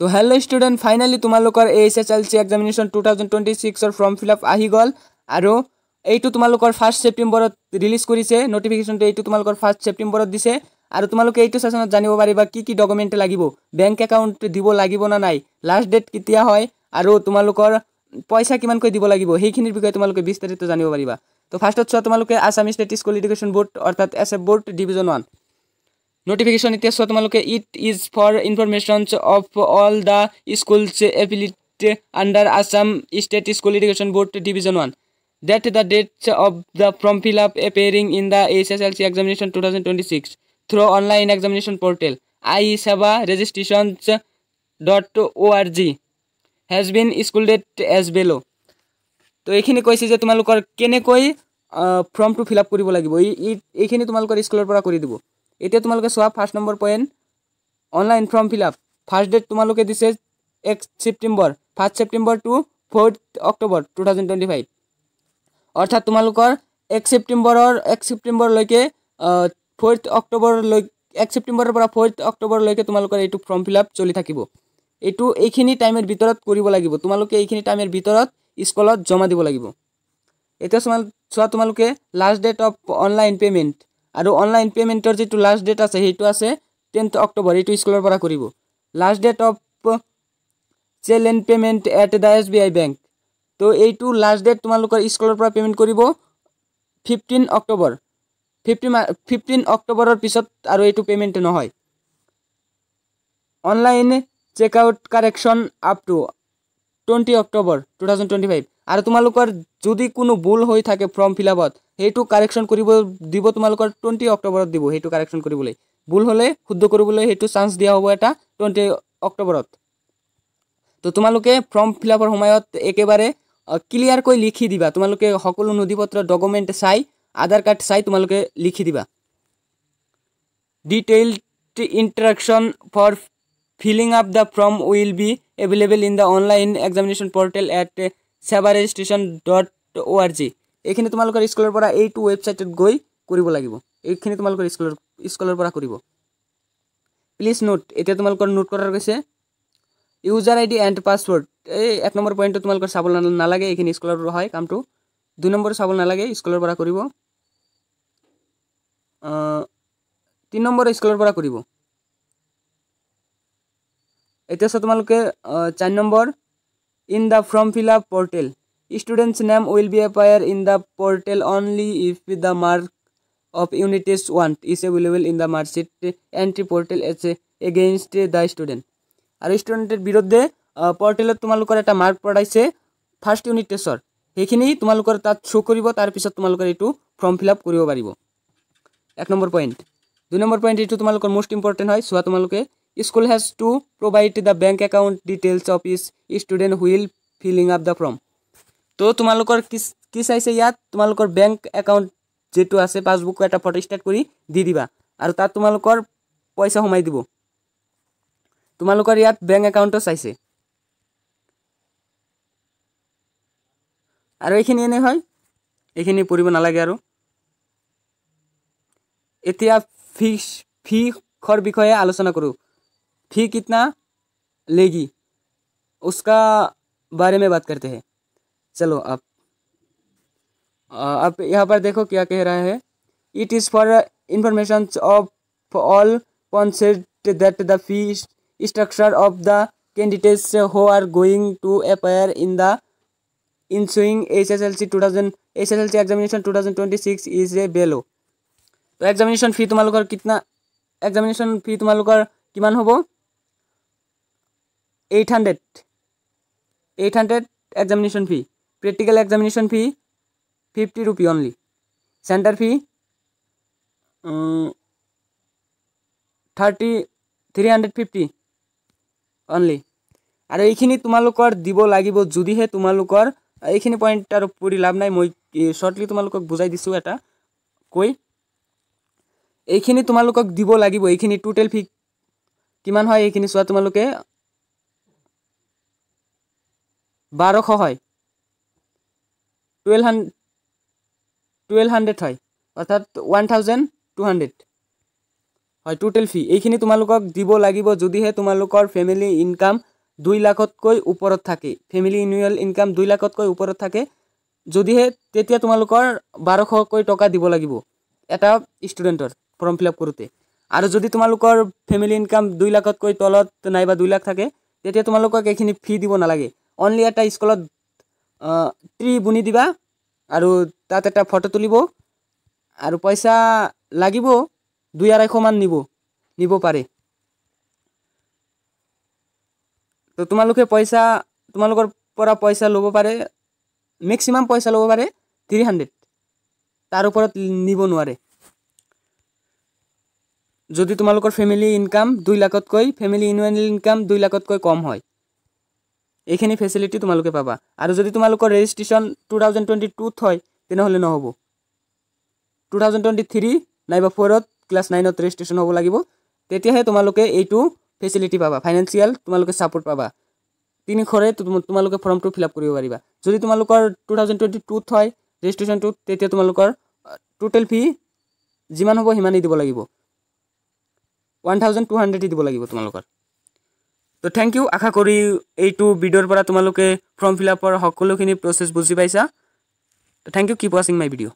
তো hello' student, finally তোমালোকৰ SSLC examination 2026 form fill up আহি গ'ল আৰু এইটো তোমালোকৰ 1 ছেপ্টেম্বৰত ৰিলিজ কৰিছে। নটিফিকেশ্যনটো এইটো তোমালোকৰ 1 ছেপ্টেম্বৰত দিছে আৰু তোমালোকে এইটো সেশনত জানিব পাৰিবা কি কি ডকুমেণ্ট লাগিব, বেংক একাউণ্ট দিব লাগিব না নাই, লাষ্ট ডেট কেতিয়া হয় আৰু তোমালোকৰ পইচা কিমানকৈ দিব লাগিব সেইখিনিৰ বিষয়ে তোমালোকে বিস্তাৰিত জানিব পাৰিবা। তো ফাৰ্ষ্টত চোৱা তোমালোকে Assam state school education board অৰ্থাৎ SF বোৰ্ড ডিভিজন 1 নোটিফিকেশ্যন এতিয়া চোৱা তোমালোকে। It is for informations of all the schools affiliated under Assam state school education board division 1 that the dates of the form fill up appearing in the SSLC examination 2026 through online examination portal isebaregistrations.org has been included as below. তো এইখিনি কৈছে যে তোমালোকৰ কেনেকৈ ফৰ্মটো fill up কৰিব লাগিব, এইখিনি তোমালোকৰ স্কুলৰ পৰা কৰি দিব। এতিয়া তোমালোকে চোৱা first number point, online form fill up first date তোমালোকে দিছে 1 ছেপ্টেম্বৰ, 1 ছেপ্টেম্বৰ টু 4 অক্টোবৰ 2025, অৰ্থাৎ তোমালোকৰ 1 ছেপ্টেম্বৰলৈকে 4 অক্টোবৰলৈ 1 ছেপ্টেম্বৰৰ পৰা 4 অক্টোবৰলৈকে তোমালোকৰ এইটো ফৰ্ম ফিল আপ চলি থাকিব। এইখিনি টাইমৰ ভিতৰত কৰিব লাগিব, তোমালোকে এইখিনি টাইমৰ ভিতৰত স্কুলত জমা দিব লাগিব। এতিয়া চোৱা তোমালোকে last date of online payment আৰু অনলাইন পে'মেণ্টৰ যিটো লাষ্ট ডেট আছে সেইটো আছে 10 অক্টোবৰ, এইটো স্কুলৰ পৰা কৰিব। Last date of sale and payment at the SBI bank, তো এইটো লাষ্ট ডেট তোমালোকৰ স্কুলৰ পৰা পে'মেণ্ট কৰিব 15 অক্টোবৰ। 15 অক্টোবৰৰ পিছত আৰু এইটো পে'মেণ্ট নহয়। Online checkout correction up to 20 October 2025, আৰু তোমালোকৰ যদি কোনো ভুল হৈ থাকে ফৰ্ম ফিল আপত সেইটো কাৰেকশ্যন কৰিব দিব, তোমালোকৰ 20 অক্টোবৰত দিব। সেইটো কাৰেকশ্যন কৰিবলৈ ভুল হ'লে শুদ্ধ কৰিবলৈ সেইটো চান্স দিয়া হ'ব এটা 20 অক্টোবৰত। তো তোমালোকে ফৰ্ম ফিল আপৰ সময়ত একেবাৰে ক্লিয়াৰকৈ লিখি দিবা, তোমালোকে সকলো নথি পত্ৰ ডকুমেণ্ট চাই আধাৰ কাৰ্ড চাই তোমালোকে লিখি দিবা। Detailed instruction for filling up the form will be available in the online examination portal at sebaregistration.org. এইখিনি তোমালোকৰ স্কুলৰ পৰা এইটো ৱেবছাইটত গৈ কৰিব লাগিব, এইখিনি তোমালোকৰ স্কুলৰ পৰা কৰিব। প্লিজ নোট, এতিয়া তোমালোকৰ নোট কৰাৰ কৈছে ইউজাৰ ID এণ্ড পাছৱৰ্ড। এই 1 নম্বৰ পইণ্টটো তোমালোকৰ চাব নালাগে, এইখিনি স্কুলৰ পৰা হয় কামটো। 2 নম্বৰ চাব নালাগে, স্কুলৰ পৰা কৰিব। 3 নম্বৰ স্কুলৰ পৰা কৰিব। এতিয়া চোৱা তোমালোকে 4 number, in the form fill up portal students name will be appear in the portal only if the mark of unit test 1 is available in the marksheet entry portal against the student. আৰু ষ্টুডেণ্টেৰ বিৰুদ্ধে পৰ্টেলত তোমালোকৰ এটা mark পঠাইছে first unit টেষ্টৰ, সেইখিনি তোমালোকৰ তাত শ্ব' কৰিব, তাৰপিছত তোমালোকৰ এইটো ফৰ্ম ফিল আপ কৰিব পাৰিব। 1 নম্বৰ পইণ্ট। 2 নম্বৰ পইণ্ট, এইটো তোমালোকৰ মষ্ট ইম্পৰ্টেণ্ট হয়। চোৱা তোমালোকে school has to provide the bank account details of is student wheel filling up the form. তো তোমালোকৰ কি চাইছে ইয়াত, তোমালোকৰ বেংক একাউণ্ট যিটো আছে পাছবুক এটা ফটো ষ্টাৰ্ট কৰি দি দিবা আৰু তাত তোমালোকৰ পইচা সোমাই দিব। তোমালোকৰ ইয়াত বেংক একাউণ্টো চাইছে আৰু এইখিনি এনে হয়, এইখিনি পঢ়িব নালাগে। আৰু এতিয়া ফিৰ বিষয়ে আলোচনা কৰোঁ। फी कितना लेगी उसका बारे में बात करते हैं। चलो अब यहाँ पर देखो क्या कह रहा है। It is for information of all concerned that the fee structure of the candidates who are going to appear in the ensuing SSLC examination 2026 is a below. तो एग्जामिनेशन फी तुम्हालोकर कितना, एग्जामिनेशन फी तुम्हालोकर किमान होबो 800 examination fee. Practical examination fee 50 rupee only. Centre fee 350 only. और ये तुम्हालोकर দিব লাগিব যদিহে তোমালোকৰ এইখিনি পইণ্ট আৰু পঢ়ি লাভ নাই, মই শৰ্টলি তোমালোকক বুজাই দিছোঁ এটা কৈ। এইখিনি তোমালোকক দিব লাগিব, এইখিনি টোটেল ফি কিমান হয় এইখিনি চোৱা তোমালোকে 1200 হয়, 1200 হয়, অৰ্থাৎ 1200 হয় টোটেল ফি। এইখিনি তোমালোকক দিব লাগিব যদিহে তোমালোকৰ ফ্যামিলি ইনকাম 2 লাখতকৈ ওপৰত থাকে ফ্যামিলি এনুৱেল ইনকাম 2 লাখতকৈ ওপৰত থাকে যদিহে তেতিয়া তোমালোকৰ 1200কৈ টকা দিব লাগিব এটা ষ্টুডেন্টৰ ফৰ্ম ফিল আপ কৰোতে আৰু যদি তোমালোকৰ ফ্যামিলি ইনকাম 2 লাখতকৈ তলত নাইবা 2 লাখ থাকে তেতিয়া তোমালোকক এখিনি ফি দিব নালাগে অনলি এটা স্কুলত ট্ৰি বুনি দিবা আৰু তাত এটা ফটো তুলিব আৰু পইচা লাগিব 2-250 মান নিব পাৰে তো তোমালোকে পইচা তোমালোকৰ পৰা পইচা ল'ব পাৰে ম্যাক্সিমাম পইচা ল'ব পাৰে 300 তাৰ ওপৰত নিব নোৱাৰে যদি তোমালোকৰ ফ্যামিলি ইনকাম 2 লাখতকৈ ফ্যামিলি এনুৱেল ইনকাম 2 লাখতকৈ কম হয় এইখিনি ফেসিলিটি তোমালোকে পাবা আৰু যদি তোমালোকৰ ৰেজিষ্ট্ৰেচন 2022 হয় তেনেহলে নহব 2023 নাইবা 4ত ক্লাস 9ত ৰেজিষ্ট্ৰেচন হ'ব লাগিব তেতিয়াহে তোমালোকে এইটো ফেসিলিটি পাবা ফাইনান্সিয়াল তোমালোকে সাপোর্ট পাবা 300ৰে তোমালোকে ফৰ্মটো ফিল আপ কৰিব পাৰিবা যদি তোমালোকৰ 2022 হয় ৰেজিষ্ট্ৰেচনটো তেতিয়া তোমালোকৰ টোটাল ফি যিমান হ'ব হিমানেই দিব লাগিব 1200 দিব লাগিব তোমালোকৰ তো থ্যাংক ইউ আশা কৰি এইটো ভিডিওৰ পৰা তোমালোকে ফৰ্ম ফিল আপৰ সকলোখিনি প্ৰসেস বুজি পাইছা তো thank you keep watching my video